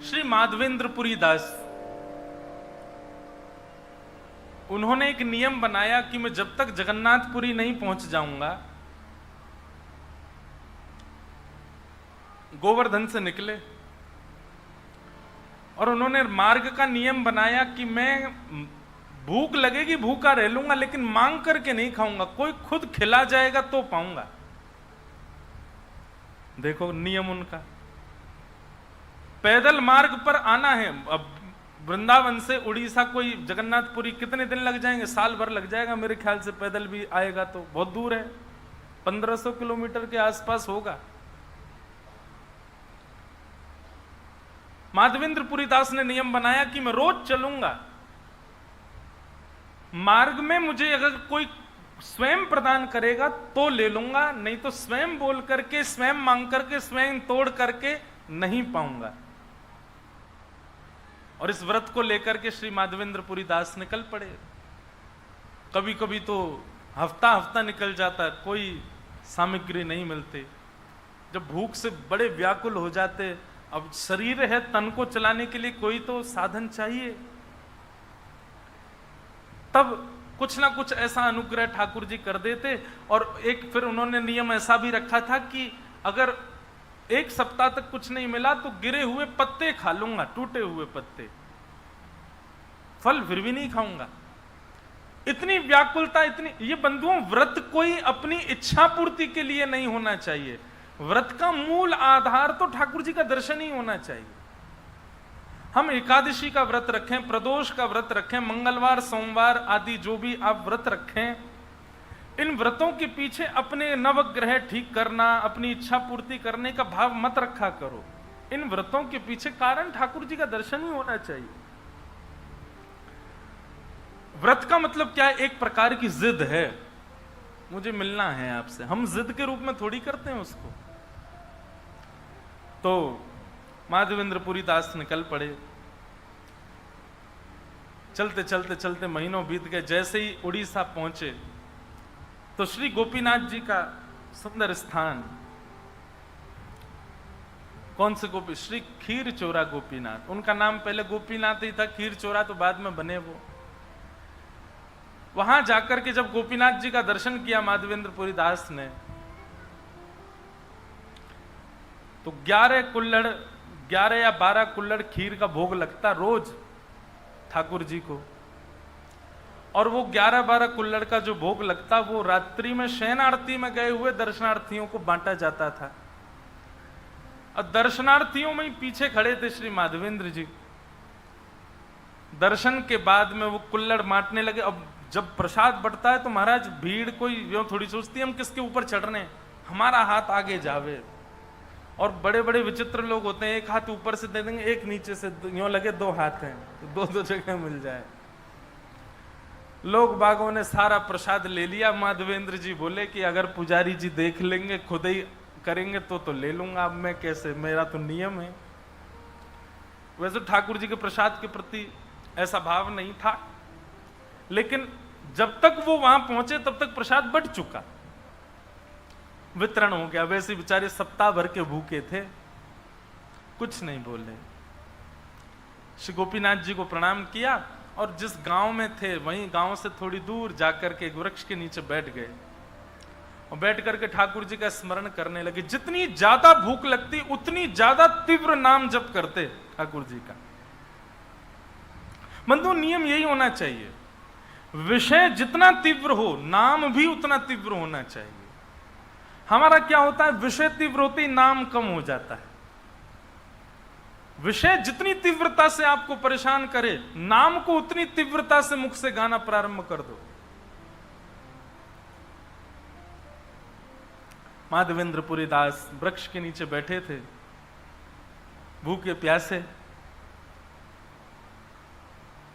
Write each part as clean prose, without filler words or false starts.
श्री माधवेंद्रपुरी दास, उन्होंने एक नियम बनाया कि मैं जब तक जगन्नाथपुरी नहीं पहुंच जाऊंगा, गोवर्धन से निकले और उन्होंने मार्ग का नियम बनाया कि मैं भूख लगेगी भूखा रह लूंगा, लेकिन मांग करके नहीं खाऊंगा, कोई खुद खिला जाएगा तो पाऊंगा। देखो नियम उनका। पैदल मार्ग पर आना है। अब वृंदावन से उड़ीसा कोई जगन्नाथपुरी कितने दिन लग जाएंगे? साल भर लग जाएगा मेरे ख्याल से। पैदल भी आएगा तो बहुत दूर है, 1500 किलोमीटर के आसपास होगा। माधवेंद्रपुरी दास ने नियम बनाया कि मैं रोज चलूंगा, मार्ग में मुझे अगर कोई स्वयं प्रदान करेगा तो ले लूंगा, नहीं तो स्वयं बोल करके, स्वयं मांग करके, स्वयं तोड़ करके नहीं पाऊंगा। और इस व्रत को लेकर के श्री माधवेंद्रपुरी दास निकल पड़े। कभी कभी तो हफ्ता हफ्ता निकल जाता, कोई सामग्री नहीं मिलती। जब भूख से बड़े व्याकुल हो जाते, अब शरीर है, तन को चलाने के लिए कोई तो साधन चाहिए। तब कुछ ना कुछ ऐसा अनुग्रह ठाकुर जी कर देते। और एक फिर उन्होंने नियम ऐसा भी रखा था कि अगर एक सप्ताह तक कुछ नहीं मिला तो गिरे हुए पत्ते खा लूंगा, टूटे हुए पत्ते, फल फिर भी नहीं खाऊंगा। इतनी व्याकुलता, इतनी। ये बंधुओं, व्रत कोई अपनी इच्छा पूर्ति के लिए नहीं होना चाहिए। व्रत का मूल आधार तो ठाकुर जी का दर्शन ही होना चाहिए। हम एकादशी का व्रत रखें, प्रदोष का व्रत रखें, मंगलवार सोमवार आदि जो भी आप व्रत रखें, इन व्रतों के पीछे अपने नवग्रह ठीक करना, अपनी इच्छा पूर्ति करने का भाव मत रखा करो। इन व्रतों के पीछे कारण ठाकुर जी का दर्शन ही होना चाहिए। व्रत का मतलब क्या है? एक प्रकार की जिद है, मुझे मिलना है आपसे। हम जिद के रूप में थोड़ी करते हैं उसको। तो माधवेंद्रपुरी दास निकल पड़े। चलते चलते चलते महीनों बीत गए। जैसे ही उड़ीसा पहुंचे तो श्री गोपीनाथ जी का सुंदर स्थान, कौन से गोपी? श्री खीर चोरा गोपीनाथ। उनका नाम पहले गोपीनाथ ही था, खीर चोरा तो बाद में बने वो। वहां जाकर के जब गोपीनाथ जी का दर्शन किया माधवेंद्रपुरी दास ने, तो 11 या 12 कुल्हड़ खीर का भोग लगता रोज ठाकुर जी को। और वो 11-12 कुल्हड़ का जो भोग लगता, वो रात्रि में शयन आरती में गए हुए दर्शनार्थियों को बांटा जाता था। और दर्शनार्थियों में ही पीछे खड़े थे श्री माधवेंद्र जी। दर्शन के बाद में वो कुल्हड़ बांटने लगे। अब जब प्रसाद बढ़ता है तो महाराज भीड़ कोई यूं थोड़ी सोचती है हम किसके ऊपर चढ़ रहे हैं, हमारा हाथ आगे जावे। और बड़े बड़े विचित्र लोग होते हैं, एक हाथ ऊपर से दे देंगे, एक नीचे से, यूं लगे 2 हाथ हैं तो 2 जगह मिल जाए। लोग बागों ने सारा प्रसाद ले लिया। माधवेंद्र जी बोले कि अगर पुजारी जी देख लेंगे, खुद ही करेंगे तो ले लूंगा, अब मैं कैसे, मेरा तो नियम है। वैसे ठाकुर जी के प्रसाद के प्रति ऐसा भाव नहीं था, लेकिन जब तक वो वहां पहुंचे तब तक प्रसाद बढ़ चुका, वितरण हो गया। वैसे बेचारे सप्ताह भर के भूखे थे, कुछ नहीं बोले। श्री गोपीनाथ जी को प्रणाम किया और जिस गांव में थे वहीं गांव से थोड़ी दूर जाकर के एक वृक्ष के नीचे बैठ गए और बैठ करके ठाकुर जी का स्मरण करने लगे। जितनी ज्यादा भूख लगती उतनी ज्यादा तीव्र नाम जप करते ठाकुर जी का। बंधु, नियम यही होना चाहिए, विषय जितना तीव्र हो नाम भी उतना तीव्र होना चाहिए। हमारा क्या होता है, विषय तीव्र होते ही नाम कम हो जाता है। विषय जितनी तीव्रता से आपको परेशान करे, नाम को उतनी तीव्रता से मुख से गाना प्रारंभ कर दो। माधवेंद्रपुरी दास वृक्ष के नीचे बैठे थे, भूखे प्यासे।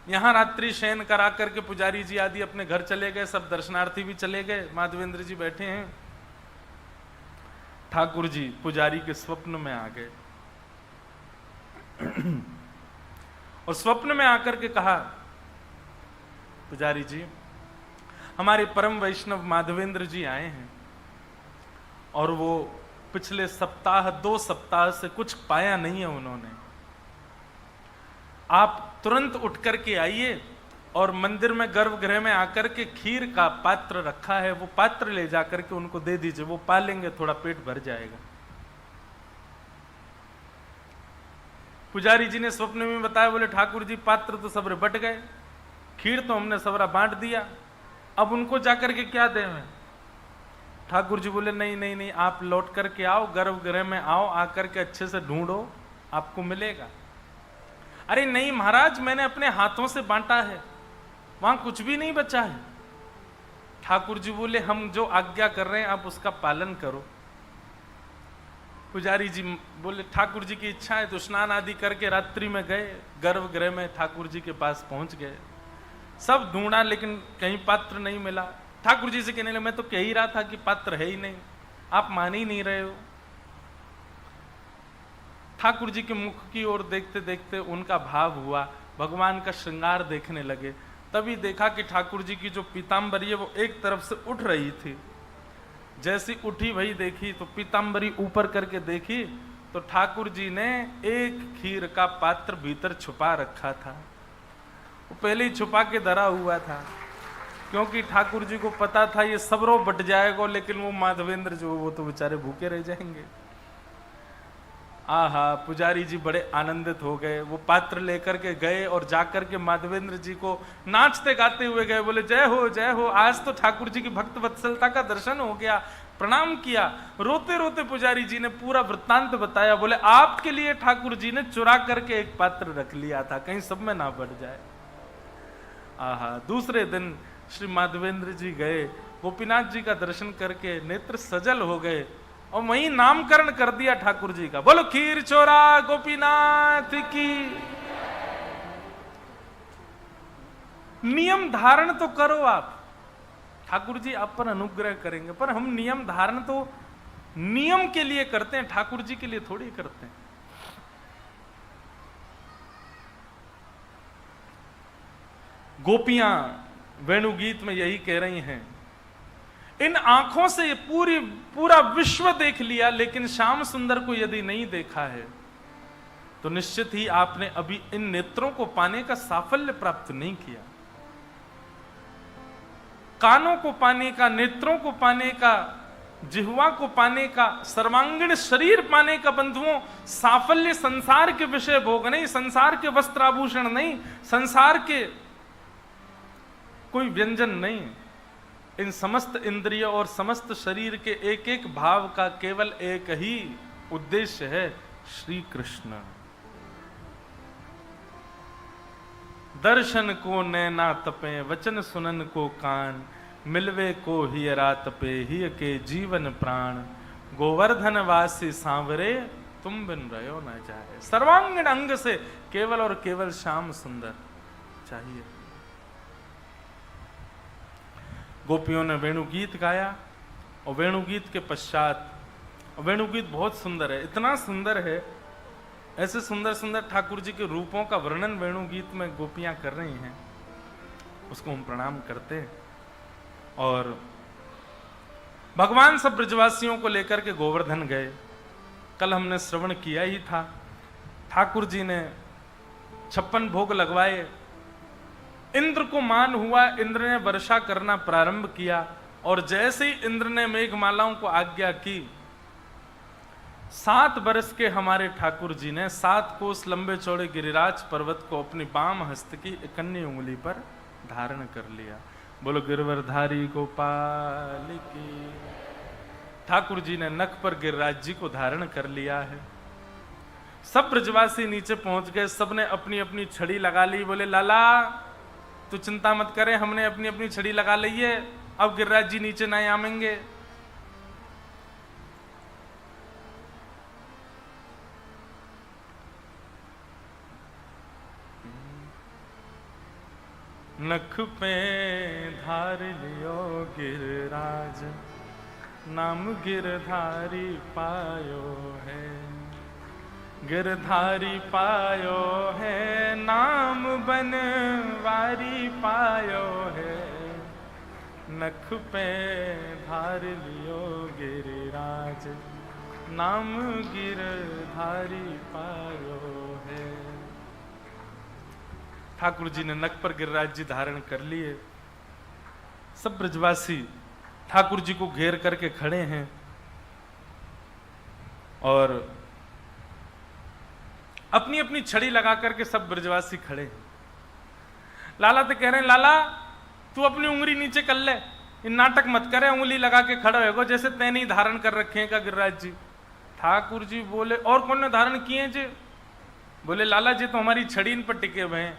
यहां रात्रि शयन करा करके पुजारी जी आदि अपने घर चले गए, सब दर्शनार्थी भी चले गए, माधवेंद्र जी बैठे हैं। ठाकुर जी पुजारी के स्वप्न में आ गए और स्वप्न में आकर के कहा, पुजारी जी, हमारे परम वैष्णव माधवेंद्र जी आए हैं और वो पिछले सप्ताह 2 सप्ताह से कुछ पाया नहीं है उन्होंने। आप तुरंत उठ करके आइए और मंदिर में गर्भगृह में आकर के खीर का पात्र रखा है, वो पात्र ले जाकर के उनको दे दीजिए, वो पा लेंगे, थोड़ा पेट भर जाएगा। पुजारी जी ने स्वप्न में बताया, बोले ठाकुर जी पात्र तो सबरे बट गए, खीर तो हमने सबरा बांट दिया, अब उनको जाकर के क्या दें मैं? ठाकुर जी बोले नहीं नहीं नहीं, आप लौट करके आओ, गर्भगृह में आओ, आकर के अच्छे से ढूंढो, आपको मिलेगा। अरे नहीं महाराज, मैंने अपने हाथों से बांटा है, वहां कुछ भी नहीं बचा है। ठाकुर जी बोले हम जो आज्ञा कर रहे हैं आप उसका पालन करो। पुजारी जी बोले ठाकुर जी की इच्छा है, तो स्नान आदि करके रात्रि में गए, गर्भगृह में ठाकुर जी के पास पहुंच गए। सब ढूंढा लेकिन कहीं पात्र नहीं मिला। ठाकुर जी से कहने लगे मैं तो कह ही रहा था कि पात्र है ही नहीं, आप मान ही नहीं रहे हो। ठाकुर जी के मुख की ओर देखते देखते उनका भाव हुआ, भगवान का श्रृंगार देखने लगे। तभी देखा कि ठाकुर जी की जो पीताम्बरी है वो एक तरफ से उठ रही थी। जैसी उठी वही देखी तो पीताम्बरी ऊपर करके देखी तो ठाकुर जी ने एक खीर का पात्र भीतर छुपा रखा था। वो पहले ही छुपा के धरा हुआ था, क्योंकि ठाकुर जी को पता था ये सबरो बट जाएगा, लेकिन वो माधवेंद्र जो वो तो बेचारे भूखे रह जाएंगे। आहा, पुजारी जी बड़े आनंदित हो गए। वो पात्र लेकर के गए और जाकर के माधवेंद्र जी को नाचते गाते हुए गए, बोले जय हो, आज तो ठाकुर जी की भक्त वत्सलता का दर्शन हो गया, प्रणाम किया। रोते रोते पुजारी जी ने पूरा वृत्तांत बताया, बोले आपके लिए ठाकुर जी ने चुरा करके एक पात्र रख लिया था, कहीं सब में ना बढ़ जाए। आहा, दूसरे दिन श्री माधवेंद्र जी गए, गोपीनाथ जी का दर्शन करके नेत्र सजल हो गए और वहीं नामकरण कर दिया ठाकुर जी का। बोलो खीर चोरा गोपीनाथ की। नियम धारण तो करो आप, ठाकुर जी आप पर अनुग्रह करेंगे, पर हम नियम धारण तो नियम के लिए करते हैं, ठाकुर जी के लिए थोड़ी करते हैं। गोपियां वेणुगीत में यही कह रही हैं, इन आंखों से पूरा विश्व देख लिया, लेकिन श्याम सुंदर को यदि नहीं देखा है तो निश्चित ही आपने अभी इन नेत्रों को पाने का साफल्य प्राप्त नहीं किया। कानों को पाने का, नेत्रों को पाने का, जिह्वा को पाने का, सर्वांगीण शरीर पाने का बंधुओं साफल्य संसार के विषय भोग नहीं, संसार के वस्त्र आभूषण नहीं, संसार के कोई व्यंजन नहीं। इन समस्त इंद्रिय और समस्त शरीर के एक एक भाव का केवल एक ही उद्देश्य है, श्री कृष्ण। दर्शन को नैना तपे, वचन सुनन को कान, मिलवे को ही रात पे, ही के जीवन प्राण, गोवर्धन वासी सांवरे, तुम बिन रहो न जाए। सर्वांगीण अंग से केवल और केवल श्याम सुंदर चाहिए। गोपियों ने वेणुगीत गाया और वेणुगीत के पश्चात, वेणुगीत बहुत सुंदर है, इतना सुंदर है, ऐसे सुंदर सुंदर ठाकुर जी के रूपों का वर्णन वेणुगीत में गोपियां कर रही हैं, उसको हम प्रणाम करते हैं। और भगवान सब ब्रजवासियों को लेकर के गोवर्धन गए। कल हमने श्रवण किया ही था, ठाकुर जी ने 56 भोग लगवाए, इंद्र को मान हुआ, इंद्र ने वर्षा करना प्रारंभ किया और जैसे ही इंद्र ने मेघमालाओं को आज्ञा की, 7 वर्ष के हमारे ठाकुर जी ने 7 कोस लंबे चौड़े गिरिराज पर्वत को अपनी बाम हस्त की इकन्नी उंगली पर धारण कर लिया। बोलो गिरवरधारी गोपाल की। ठाकुर जी ने नख पर गिरिराज जी को धारण कर लिया है। सब ब्रजवासी नीचे पहुंच गए, सबने अपनी अपनी छड़ी लगा ली। बोले लाला तू चिंता मत करे, हमने अपनी अपनी छड़ी लगा ली है, अब गिरिराज जी नीचे नहीं आएंगे। नख पे धार लियो गिरिराज, नाम गिरधारी पायो है, गिरधारी पायो है, नाम बनवारी पायो है, नख पे धार लियो गिरिराज, नाम गिरधारी पायो है। ठाकुर जी ने नक पर गिरिराज जी धारण कर लिए। सब ब्रजवासी ठाकुर जी को घेर करके खड़े हैं और अपनी अपनी छड़ी लगा करके सब ब्रजवासी खड़े हैं। लाला तो कह रहे हैं, लाला तू अपनी उंगली नीचे कर ले, इन नाटक मत करे, उंगली लगा के खड़ा होगा जैसे तैने ही धारण कर रखे हैं का गिरिराज जी। ठाकुर जी बोले, और कौन ने धारण किए हैं जी? बोले, लाला जी तो हमारी छड़ी इन पर टिके हुए हैं।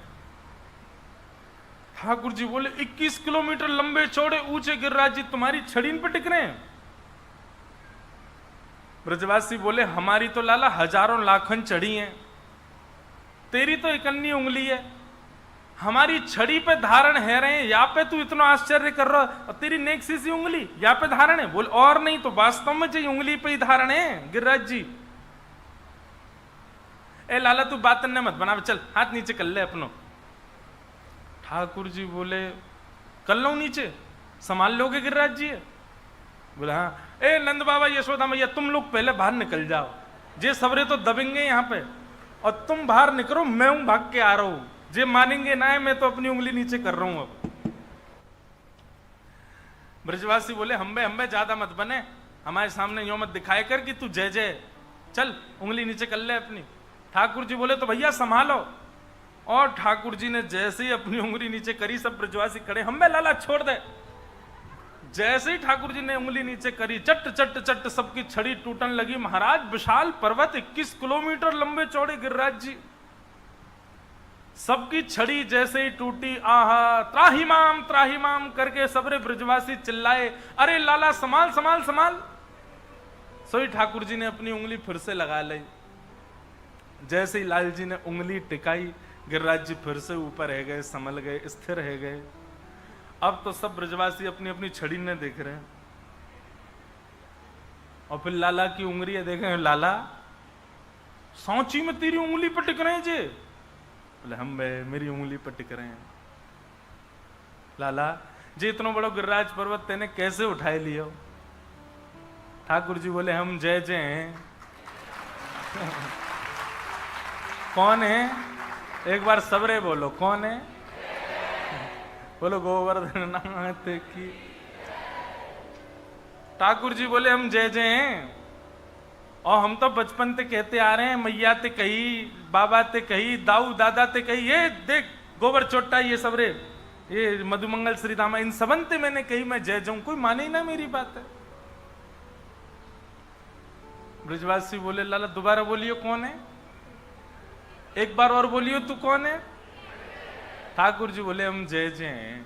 ठाकुर जी बोले, 21 किलोमीटर लंबे चौड़े ऊंचे गिरिराज जी तुम्हारी छड़ी इन पर टिक रहे हैं? ब्रजवासी बोले, हमारी तो लाला हजारों लाखन चढ़ी हैं, तेरी तो इकन्नी उंगली है, हमारी छड़ी पे धारण है रहे हैं, यहाँ पे तू इतना आश्चर्य कर रहा है और तेरी नेक सी उंगली यहाँ पे धारण है? बोल, और नहीं तो वास्तव में जी उंगली पे ही धारण है गिरिराज जी। ए लाला तू बात न मत बना, चल हाथ नीचे कर ले अपनो। ठाकुर जी बोले, कर लो नीचे, संभाल लोगे गिरिराज जी? बोले हाँ। ए नंद बाबा यशोदा मैया तुम लोग पहले बाहर निकल जाओ, जे सवरे तो दबेंगे यहाँ पे, और तुम बाहर निकलो, मैं हूं भाग के आ रहा हूं, जे मानेंगे ना है, मैं तो अपनी उंगली नीचे कर रहा हूं अब। ब्रजवासी बोले, हम्बे ज्यादा मत बने, हमारे सामने यो मत दिखाए कर कि तू जय जय, चल उंगली नीचे कर ले अपनी। ठाकुर जी बोले, तो भैया संभालो। और ठाकुर जी ने जैसे ही अपनी उंगली नीचे करी, सब ब्रजवासी खड़े, हम्बे लाला छोड़ दे। जैसे ही ठाकुर जी ने उंगली नीचे करी, चट चट चट सबकी छड़ी टूटने लगी। महाराज विशाल पर्वत 21 किलोमीटर लंबे चौड़े गिरिराज जी, सबकी छड़ी जैसे ही टूटी, आहा त्राहिमाम करके सबरे ब्रजवासी चिल्लाए, अरे लाला संभाल संभाल संभाल। सोई ठाकुर जी ने अपनी उंगली फिर से लगा ली। जैसे ही लाल जी ने उंगली टिकाई, गिरिराज जी फिर से ऊपर रह गए, संभल गए, स्थिर रह गए। अब तो सब ब्रजवासी अपनी अपनी छड़ी ने देख रहे हैं और फिर लाला की उंगली देख रहे हैं। लाला सांची में तेरी उंगली पर टिक रहे हैं जी? बोले, हम मेरी उंगली पर टिक रहे हैं। लाला जी इतना बड़ा गिरिराज पर्वत तेने कैसे उठाए लियो? ठाकुर जी बोले, हम जय जय हैं। कौन है? एक बार सबरे बोलो, कौन है? बोलो, गोवर्धन नाथ की। ठाकुर जी बोले, हम जय जय हैं, और हम तो बचपन से कहते आ रहे हैं, मैया ते कही, बाबा ते कही, दाऊ दादा ते कही, ये देख गोबर चोट्टा, ये सबरे, ये मधुमंगल श्रीधामा, इन सबंते मैंने कही मैं जय जाऊं, कोई माने ही ना मेरी बात है। ब्रजवासी बोले, लाला दोबारा बोलियो, कौन है? एक बार और बोलियो, तू कौन है? ठाकुर जी बोले, हम जय जय हैं।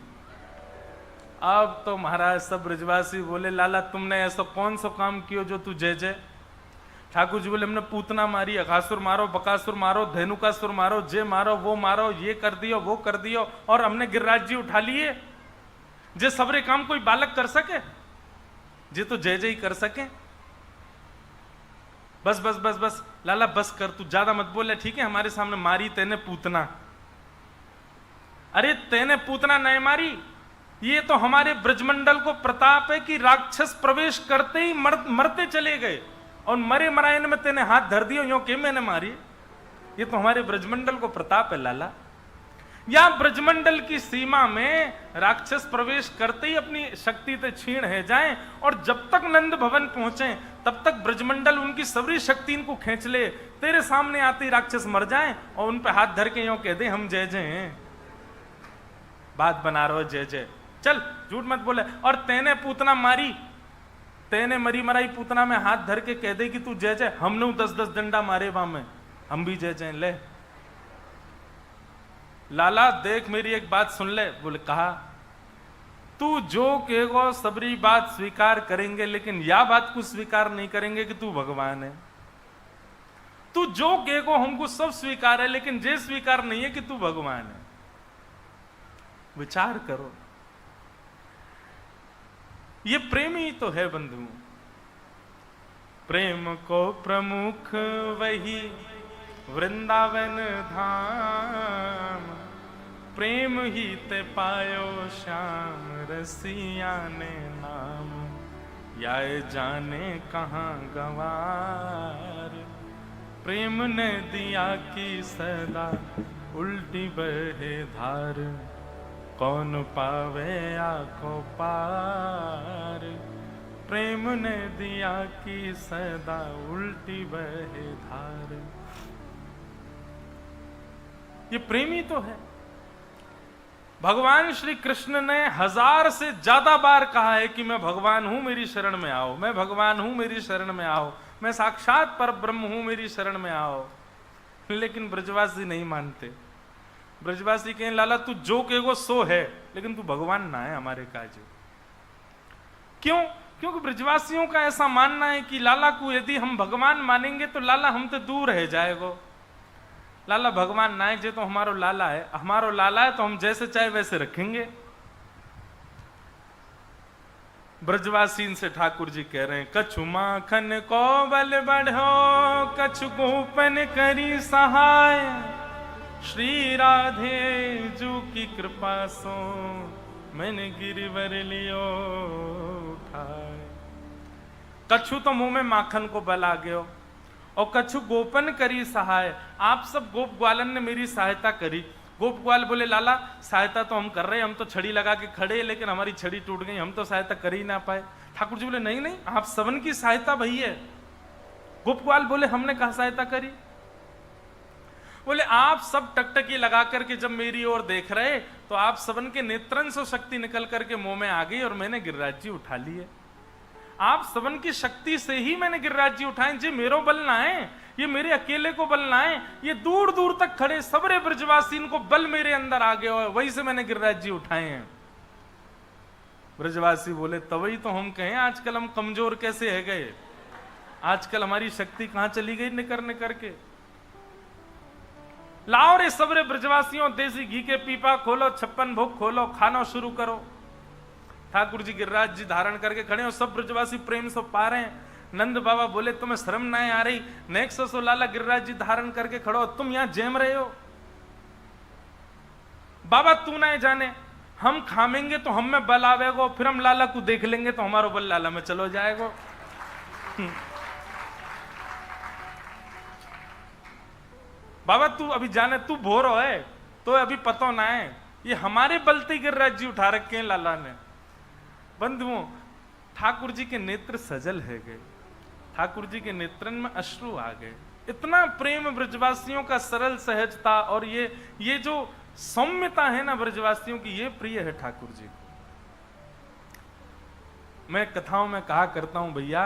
अब तो महाराज सब ब्रजवासी बोले, लाला तुमने ऐसा कौन सा काम किया जो तू जय जय? ठाकुर जी बोले, हमने पूतना मारी, अघासुर मारो, बकासुर मारो, धेनुकासुर मारो, जे मारो वो मारो, ये कर दियो वो कर दियो, और हमने गिरिराज जी उठा लिए। जे सबरे काम कोई बालक कर सके, जे तो जय जय कर सके। बस बस बस बस लाला बस कर, तू ज्यादा मत बोले, ठीक है? हमारे सामने मारी तेने पूतना। अरे तेने पूतना नहीं मारी, ये तो हमारे ब्रजमंडल को प्रताप है कि राक्षस प्रवेश करते ही मरते चले गए, और मरे मरायन में तेने हाथ धर दियो, यो के मैंने मारी? ये तो हमारे ब्रजमंडल को प्रताप है लाला। या ब्रजमंडल की सीमा में राक्षस प्रवेश करते ही अपनी शक्ति से छीण है जाएं, और जब तक नंद भवन पहुंचे तब तक ब्रजमंडल उनकी सबरी शक्ति इनको खींच ले, तेरे सामने आते ही राक्षस मर जाएं और उन पे हाथ धर के यूं कह दे, हम जय जय हैं। बात बना रहे हो जय जय, चल झूठ मत बोले। और तेने पूतना मारी, तेने मरी मराई पूतना में हाथ धर के कह दे कि तू जय जय, हमने 10-10 डंडा मारे वहां में, हम भी जय जय। ले लाला देख मेरी एक बात सुन ले। बोले, कहा, तू जो कहेगा सबरी बात स्वीकार करेंगे, लेकिन या बात को स्वीकार नहीं करेंगे कि तू भगवान है। तू जो कहेगा हमको सब स्वीकार है, लेकिन ये स्वीकार नहीं है कि तू भगवान है। विचार करो, ये प्रेम ही तो है बंधु। प्रेम को प्रमुख वही वृंदावन धाम, प्रेम ही ते पायो श्याम रसिया ने नाम, या जाने कहाँ गवार, प्रेम ने दिया की सदा उल्टी बहे धार, कौन पावे आँखों पार, प्रेम ने दिया कि सदा उल्टी बहे धार। ये प्रेमी तो है। भगवान श्री कृष्ण ने 1000 से ज्यादा बार कहा है कि मैं भगवान हूं, मेरी शरण में आओ, मैं भगवान हूं, मेरी शरण में आओ, मैं साक्षात पर ब्रह्म हूं, मेरी शरण में आओ। लेकिन ब्रजवासी नहीं मानते। ब्रजवासी कहें लाला तू जो कहेगो सो है, लेकिन तू भगवान ना है हमारे काज। क्यों? क्योंकि ब्रजवासियों का ऐसा मानना है कि लाला को यदि हम भगवान मानेंगे तो लाला हमसे दूर रह जाएगो। लाला भगवान ना है जे तो हमारो लाला है, हमारो लाला है तो हम जैसे चाहे वैसे रखेंगे। ब्रजवासी से ठाकुर जी कह रहे हैं, कछु माखन को बल बढ़ो, कछु गोपन करी सहाय, श्री राधे जू की कृपा सो मैंने गिरिवर लियो उठाए। कछु तो मुंह में माखन को बल आ गयो और कछु गोपन करी सहाय। आप सब गोप ग्वालन ने मेरी सहायता करी। गोप ग्वाल बोले लाला सहायता तो हम कर रहे हैं, हम तो छड़ी लगा के खड़े, लेकिन हमारी छड़ी टूट गई, हम तो सहायता कर ही ना पाए। ठाकुर जी बोले नहीं नहीं, आप सबन की सहायता भई है। गोप ग्वाल बोले हमने कहा सहायता करी? बोले आप सब टकटकी लगा करके जब मेरी ओर देख रहे तो आप सबन के नेत्रन से शक्ति निकल करके मुंह में आ गई और मैंने गिरिराज जी उठा लिए। आप सबन की शक्ति से ही मैंने गिरिराज जी उठाए। जी मेरो बल ना है, ये मेरे अकेले को बल ना है, ये दूर दूर तक खड़े सबरे ब्रजवासी को बल मेरे अंदर आ गए और वही से मैंने गिरिराज जी उठाए हैं। ब्रजवासी बोले तभी तो हम कहें आजकल हम कमजोर कैसे है गए, आजकल हमारी शक्ति कहां चली गई निकर निकर के। लाओ रे सबरे ब्रजवासियों देसी घी के पीपा खोलो, 56 भोग खोलो, खाना शुरू करो। ठाकुर जी गिरिराज जी धारण करके खड़े हो, सब ब्रजवासी प्रेम से पा रहे हैं। नंद बाबा बोले तुम्हें शर्म ना आ रही, नेक्स्ट सो लाला गिरिराज जी धारण करके खड़ो, तुम यहां जेम रहे हो। बाबा तू ना जाने, हम खामेंगे तो हम में बल आवेगो, फिर हम लाला को देख लेंगे तो हमारो बल लाला में चलो जाएगो। बाबा तू अभी जाने, तू भोर है तो अभी पतो ना है, ये हमारे बलते गिरिराज जी उठा रखे हैं लाला ने। बंधुओं ठाकुर जी के नेत्र सजल है गए, ठाकुर जी के नेत्रन में अश्रु आ गए। इतना प्रेम ब्रजवासियों का, सरल सहजता और ये जो सौम्यता है ना ब्रजवासियों की, ये प्रिय है ठाकुर जी को। मैं कथाओं में कहा करता हूं भैया,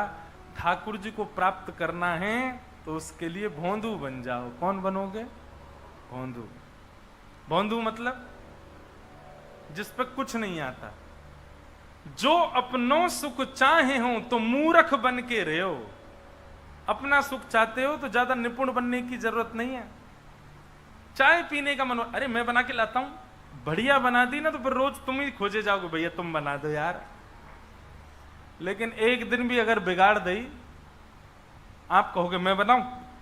ठाकुर जी को प्राप्त करना है तो उसके लिए भोंदू बन जाओ। कौन बनोगे? भोंदू। भोंदू मतलब जिस पर कुछ नहीं आता। जो अपनों सुख चाहे हो तो मूर्ख बन के रहो। अपना सुख चाहते हो तो ज्यादा निपुण बनने की जरूरत नहीं है। चाय पीने का मन, अरे मैं बना के लाता हूं, बढ़िया बना दी ना तो फिर रोज तुम ही खोजे जाओगे भैया तुम बना दो यार। लेकिन एक दिन भी अगर बिगाड़ दी, आप कहोगे मैं बनाऊं,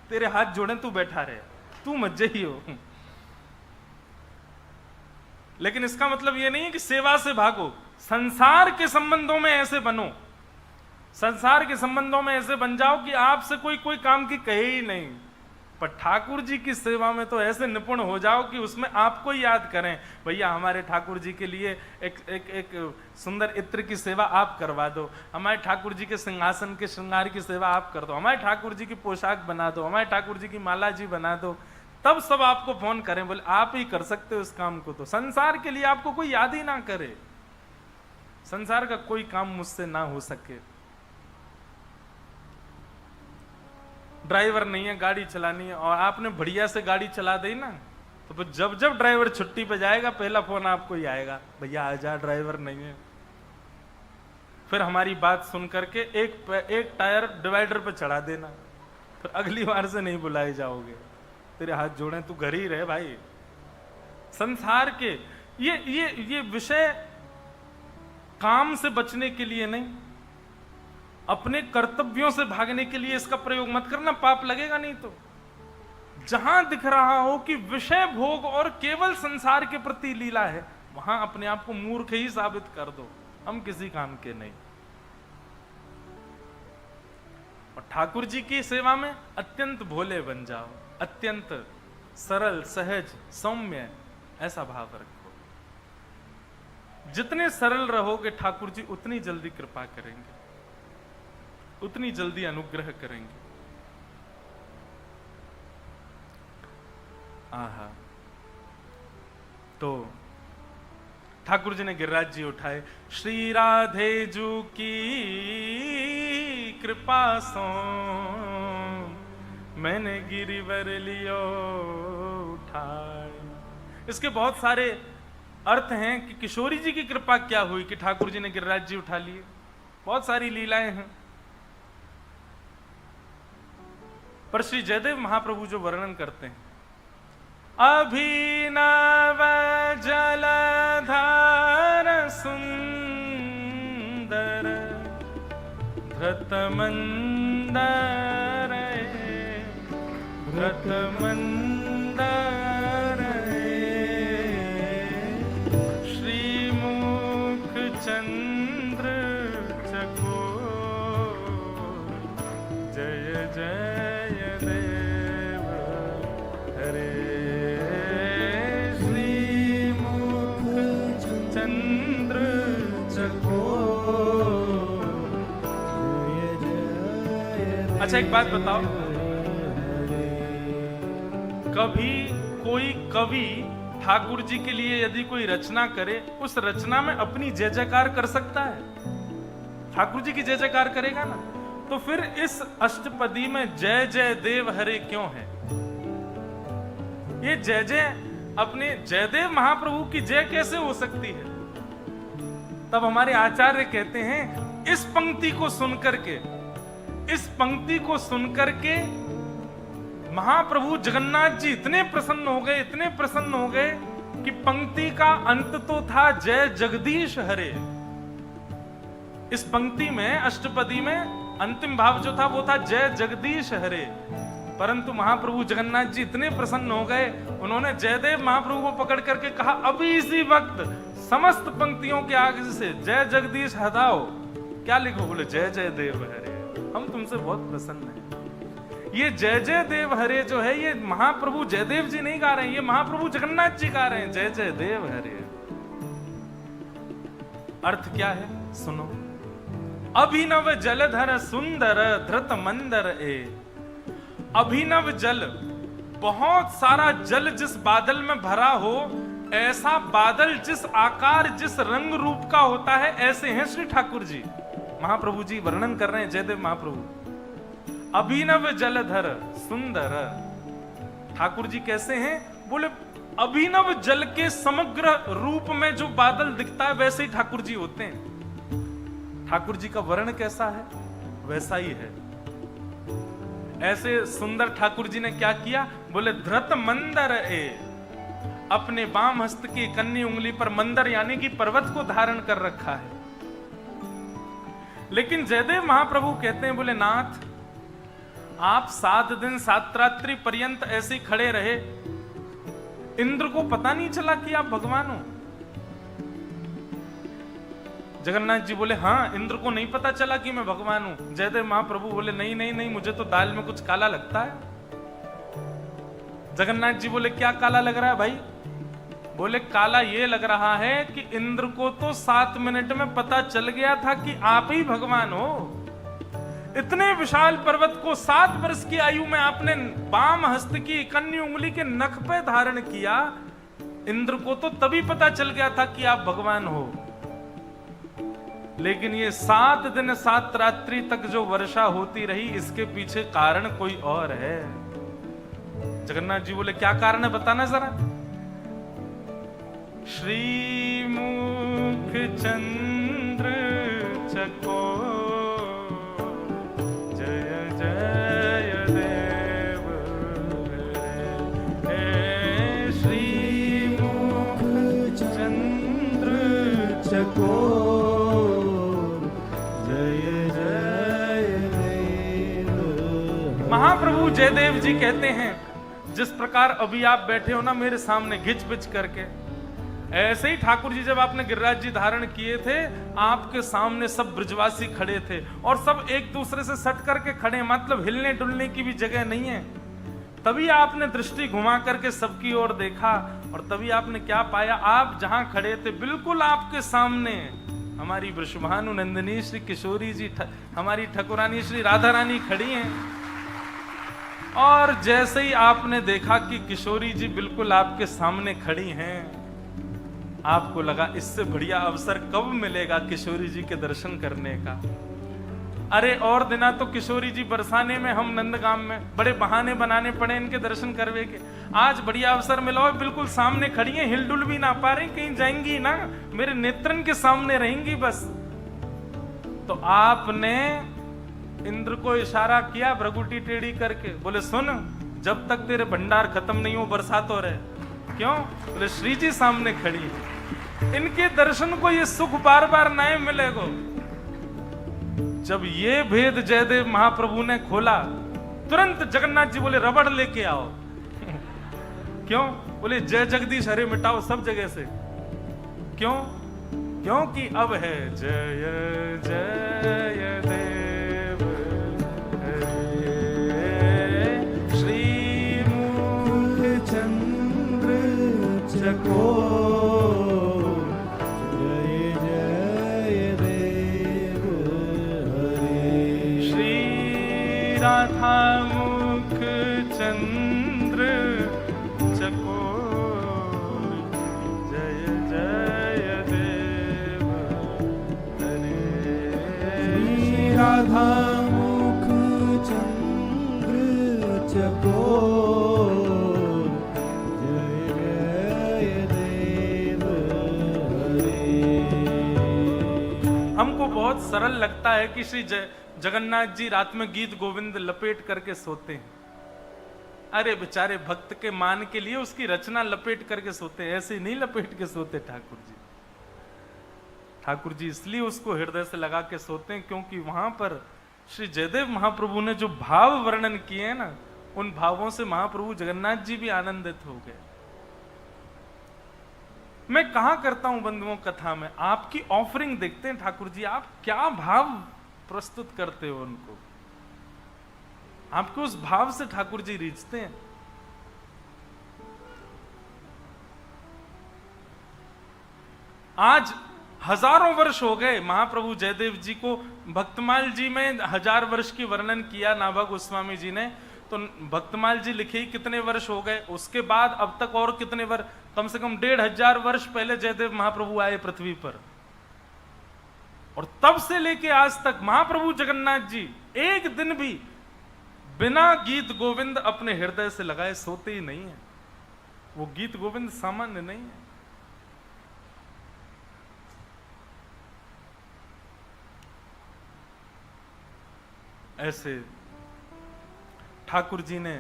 तेरे हाथ जोड़े तू बैठा रहे, तू मजे ही हो। लेकिन इसका मतलब यह नहीं है कि सेवा से भागो। संसार के संबंधों में ऐसे बनो, संसार के संबंधों में ऐसे बन जाओ कि आपसे कोई काम की कहे ही नहीं। पर ठाकुर जी की सेवा में तो ऐसे निपुण हो जाओ कि उसमें आपको याद करें, भैया हमारे ठाकुर जी के लिए एक सुंदर इत्र की सेवा आप करवा दो, हमारे ठाकुर जी के सिंहासन के श्रृंगार की सेवा आप कर दो, हमारे ठाकुर जी की पोशाक बना दो, हमारे ठाकुर जी की माला जी बना दो। तब सब आपको फोन करें, बोले आप ही कर सकते हो इस काम को। तो संसार के लिए आपको कोई याद ही ना करे, संसार का कोई काम मुझसे ना हो सके। ड्राइवर नहीं है, गाड़ी चलानी है और आपने बढ़िया से गाड़ी चला दी ना, तो फिर जब जब ड्राइवर छुट्टी पे जाएगा पहला फोन आपको ही आएगा, भैया आजा ड्राइवर नहीं है। फिर हमारी बात सुन करके एक टायर डिवाइडर पे चढ़ा देना, फिर अगली बार से नहीं बुलाए जाओगे। तेरे हाथ जोड़े, तू घर ही रहे भाई। संसार के ये विषय काम से बचने के लिए नहीं, अपने कर्तव्यों से भागने के लिए इसका प्रयोग मत करना, पाप लगेगा नहीं। तो जहां दिख रहा हो कि विषय भोग और केवल संसार के प्रति लीला है, वहां अपने आप को मूर्ख ही साबित कर दो, हम किसी काम के नहीं। और ठाकुर जी की सेवा में अत्यंत भोले बन जाओ, अत्यंत सरल, सहज, सौम्य ऐसा भाव रखो। जितने सरल रहोगे ठाकुर जी उतनी जल्दी कृपा करेंगे, उतनी जल्दी अनुग्रह करेंगे। आहा, तो ठाकुर जी ने गिरिराज जी उठाए। श्री राधे जू की कृपा सो मैंने गिरिवर लियो उठाए। इसके बहुत सारे अर्थ हैं कि किशोरी जी की कृपा क्या हुई कि ठाकुर जी ने गिरिराज जी उठा लिए। बहुत सारी लीलाएं हैं, पर श्री जयदेव महाप्रभु जो वर्णन करते हैं, अभिनव जलधार सुंदर धृत मंदर धृत मंदर श्रीमुख चंद्र चकोर जय जय देव हरे। अच्छा एक बात बताओ, कभी कोई कवि ठाकुर जी के लिए यदि कोई रचना करे, उस रचना में अपनी जय जयकार कर सकता है? ठाकुर जी की जय जयकार करेगा ना? तो फिर इस अष्टपदी में जय जय देव हरे क्यों है? ये जय जय अपने जयदेव महाप्रभु की जय कैसे हो सकती है? तब हमारे आचार्य कहते हैं, इस पंक्ति को सुनकर के, इस पंक्ति को सुनकर के महाप्रभु जगन्नाथ जी इतने प्रसन्न हो गए, इतने प्रसन्न हो गए कि पंक्ति का अंत तो था जय जगदीश हरे। इस पंक्ति में, अष्टपदी में अंतिम भाव जो था वो था जय जगदीश हरे। परंतु महाप्रभु जगन्नाथ जी इतने प्रसन्न हो गए, उन्होंने जयदेव महाप्रभु को पकड़ करके कहा, अभी इसी वक्त समस्त पंक्तियों के आगे से जय जगदीश हटाओ, क्या लिखो? बोले जय जय देव हरे, हम तुमसे बहुत प्रसन्न हैं। ये जय जय देव हरे जो है, ये महाप्रभु जयदेव जी नहीं गा रहे हैं, ये महाप्रभु जगन्नाथ जी गा रहे हैं, जय जय देव हरे। अर्थ क्या है सुनो। अभिनव जलधर सुंदर धृत मंदर ए। अभिनव जल, बहुत सारा जल जिस बादल में भरा हो, ऐसा बादल जिस आकार जिस रंग रूप का होता है, ऐसे हैं श्री ठाकुर जी। महाप्रभु जी वर्णन कर रहे हैं, जयदेव महाप्रभु। अभिनव जलधर सुंदर, ठाकुर जी कैसे हैं? बोले अभिनव जल के समग्र रूप में जो बादल दिखता है वैसे ही ठाकुर जी होते हैं। ठाकुर जी का वर्ण कैसा है वैसा ही है। ऐसे सुंदर ठाकुर जी ने क्या किया? बोले धृत मंदर ए, अपने बाम हस्त की कन्नी उंगली पर मंदर यानी कि पर्वत को धारण कर रखा है। लेकिन जयदेव महाप्रभु कहते हैं, बोले नाथ आप 7 दिन 7 रात्रि पर्यंत ऐसे खड़े रहे, इंद्र को पता नहीं चला कि आप भगवान हो? जगन्नाथ जी बोले हाँ, इंद्र को नहीं पता चला कि मैं भगवान हूं। जयदेव महाप्रभु बोले नहीं नहीं नहीं, मुझे तो दाल में कुछ काला लगता है। जगन्नाथ जी बोले क्या काला लग रहा है भाई? बोले काला ये लग रहा है कि इंद्र को तो 7 मिनट में पता चल गया था कि आप ही भगवान हो। इतने विशाल पर्वत को 7 वर्ष की आयु में आपने बाम हस्त की कन्नी उंगली के नख पे धारण किया। इंद्र को तो तभी पता चल गया था कि आप भगवान हो। लेकिन ये 7 दिन 7 रात्रि तक जो वर्षा होती रही, इसके पीछे कारण कोई और है। जगन्नाथ जी बोले क्या कारण है बताना जरा। श्रीमुख चंद्र चकोर जय जय देव हरे। श्रीमुख चंद्र चकोर जय जय देव। महाप्रभु जयदेव जी कहते हैं, जिस प्रकार अभी आप बैठे हो ना मेरे सामने घिच पिच करके, ऐसे ही ठाकुर जी जब आपने गिरिराज जी धारण किए थे, आपके सामने सब ब्रजवासी खड़े थे और सब एक दूसरे से सट करके खड़े, मतलब हिलने डुलने की भी जगह नहीं है। तभी आपने दृष्टि घुमा करके सबकी ओर देखा और तभी आपने क्या पाया, आप जहां खड़े थे बिल्कुल आपके सामने हमारी वृषभानु नंदिनी श्री किशोरी जी, हमारी ठकुरानी श्री राधा रानी खड़ी हैं। और जैसे ही आपने देखा कि किशोरी जी बिल्कुल आपके सामने खड़ी हैं, आपको लगा इससे बढ़िया अवसर कब मिलेगा किशोरी जी के दर्शन करने का। अरे और दिना तो किशोरी जी बरसाने में हम नंदगाम में बड़े बहाने बनाने पड़े इनके दर्शन करवे के। आज बढ़िया अवसर मिला हो, बिल्कुल सामने खड़ी हैं, हिलडुल भी ना पा रही, कहीं जाएंगी ना, मेरे नेत्रन के सामने रहेंगी बस। तो आपने इंद्र को इशारा किया भ्रगुटी टेढ़ी करके, बोले सुन, जब तक तेरे भंडार खत्म नहीं हो बरसात हो रहे। क्यों? बोले श्री जी सामने खड़ी है, इनके दर्शन को ये सुख बार बार नहीं मिलेगा। जब ये भेद जयदेव महाप्रभु ने खोला, तुरंत जगन्नाथ जी बोले रबड़ लेके आओ। क्यों? बोले जय जगदीश हरे मिटाओ सब जगह से। क्यों? क्योंकि अब है जय जय देव श्री मुख चंद्र चकोर, राधा मुख चंद्र चकोर, जय जय देव हरे। श्री राधा मुख चंद्र चकोर, जय जय देव हरे। हमको बहुत सरल लगता है कि श्री जगन्नाथ जी रात में गीत गोविंद लपेट करके सोते हैं। अरे बेचारे भक्त के मान के लिए उसकी रचना लपेट करके सोते हैं, ऐसे नहीं लपेट के सोते ठाकुर जी। ठाकुर जी इसलिए उसको हृदय से लगा के सोते हैं क्योंकि वहां पर श्री जयदेव महाप्रभु ने जो भाव वर्णन किए हैं ना, उन भावों से महाप्रभु जगन्नाथ जी भी आनंदित हो गए। मैं कहा करता हूं बंधुओं कथा में, आपकी ऑफरिंग देखते हैं ठाकुर जी, आप क्या भाव प्रस्तुत करते हो उनको, आपको उस भाव से ठाकुर जी रीझते हैं। आज हजारों वर्ष हो गए महाप्रभु जयदेव जी को, भक्तमाल जी में 1000 वर्ष की वर्णन किया नाभा गोस्वामी जी ने, तो भक्तमाल जी लिखे ही कितने वर्ष हो गए, उसके बाद अब तक और कितने वर्ष, कम से कम 1500 वर्ष पहले जयदेव महाप्रभु आए पृथ्वी पर, और तब से लेके आज तक महाप्रभु जगन्नाथ जी एक दिन भी बिना गीत गोविंद अपने हृदय से लगाए सोते ही नहीं है। वो गीत गोविंद सामान्य नहीं है। ऐसे ठाकुर जी ने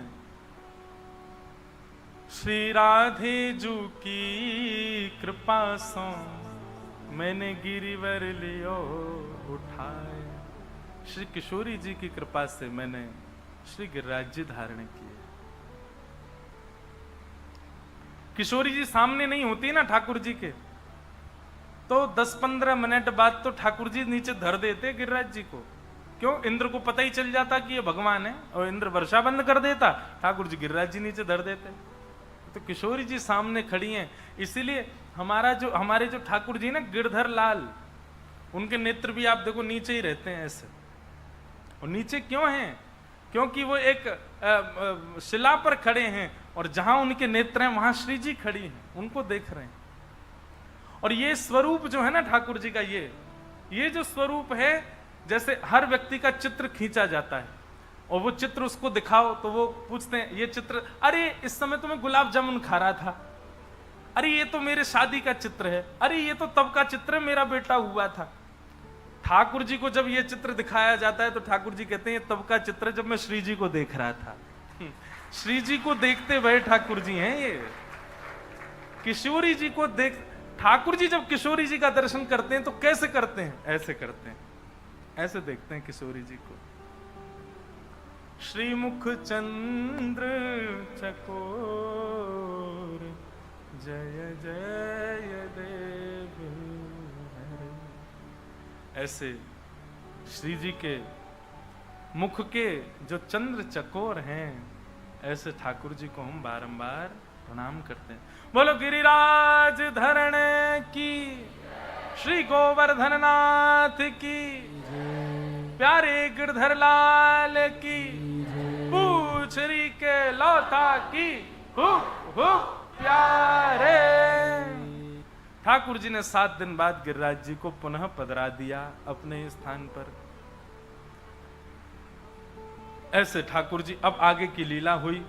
श्री राधे जू की कृपा सो मैंने गिरिवर लियो उठाए, श्री किशोरी जी की कृपा से मैंने श्री गिरिराज जी धारण किए। किशोरी जी सामने नहीं होती ना ठाकुर जी के, तो 10-15 मिनट बाद तो ठाकुर जी नीचे धर देते गिरिराज जी को। क्यों? इंद्र को पता ही चल जाता कि ये भगवान है, और इंद्र वर्षा बंद कर देता, ठाकुर जी गिरिराज जी नीचे धर देते। तो किशोरी जी सामने खड़ी हैं, इसीलिए हमारे जो ठाकुर जी ना गिरधर लाल, उनके नेत्र भी आप देखो नीचे ही रहते हैं ऐसे। और नीचे क्यों हैं? क्योंकि वो एक शिला पर खड़े हैं और जहां उनके नेत्र हैं वहां श्री जी खड़ी हैं, उनको देख रहे हैं। और ये स्वरूप जो है ना ठाकुर जी का, ये जो स्वरूप है, जैसे हर व्यक्ति का चित्र खींचा जाता है और वो चित्र उसको दिखाओ तो वो पूछते हैं ये चित्र, अरे इस समय तो मैं गुलाब जामुन खा रहा था, अरे ये तो मेरे शादी का चित्र है, अरे ये तो तब का चित्र है मेरा बेटा हुआ था। ठाकुर जी को जब ये चित्र दिखाया जाता है तो ठाकुर जी कहते हैं तब का चित्र जब मैं श्री जी को देख रहा था। श्री जी को देखते हुए ठाकुर जी हैं ये। किशोरी जी को देख, ठाकुर जी जब किशोरी जी का दर्शन करते हैं तो कैसे करते हैं? ऐसे करते हैं, ऐसे देखते हैं किशोरी जी को। श्रीमुख चंद्र चकोर, जय जय देव हरे। ऐसे श्री जी के मुख के जो चंद्र चकोर हैं, ऐसे ठाकुर जी को हम बारंबार प्रणाम करते हैं। बोलो गिरिराज धरण की, श्री गोवर्धन नाथ की, प्यारे गिरधर लाल की, पूछरी के लौथा की, हुक हुक प्यारे। ठाकुर जी ने 7 दिन बाद गिरिराज जी को पुनः पधरा दिया अपने स्थान पर। ऐसे ठाकुर जी, अब आगे की लीला हुई।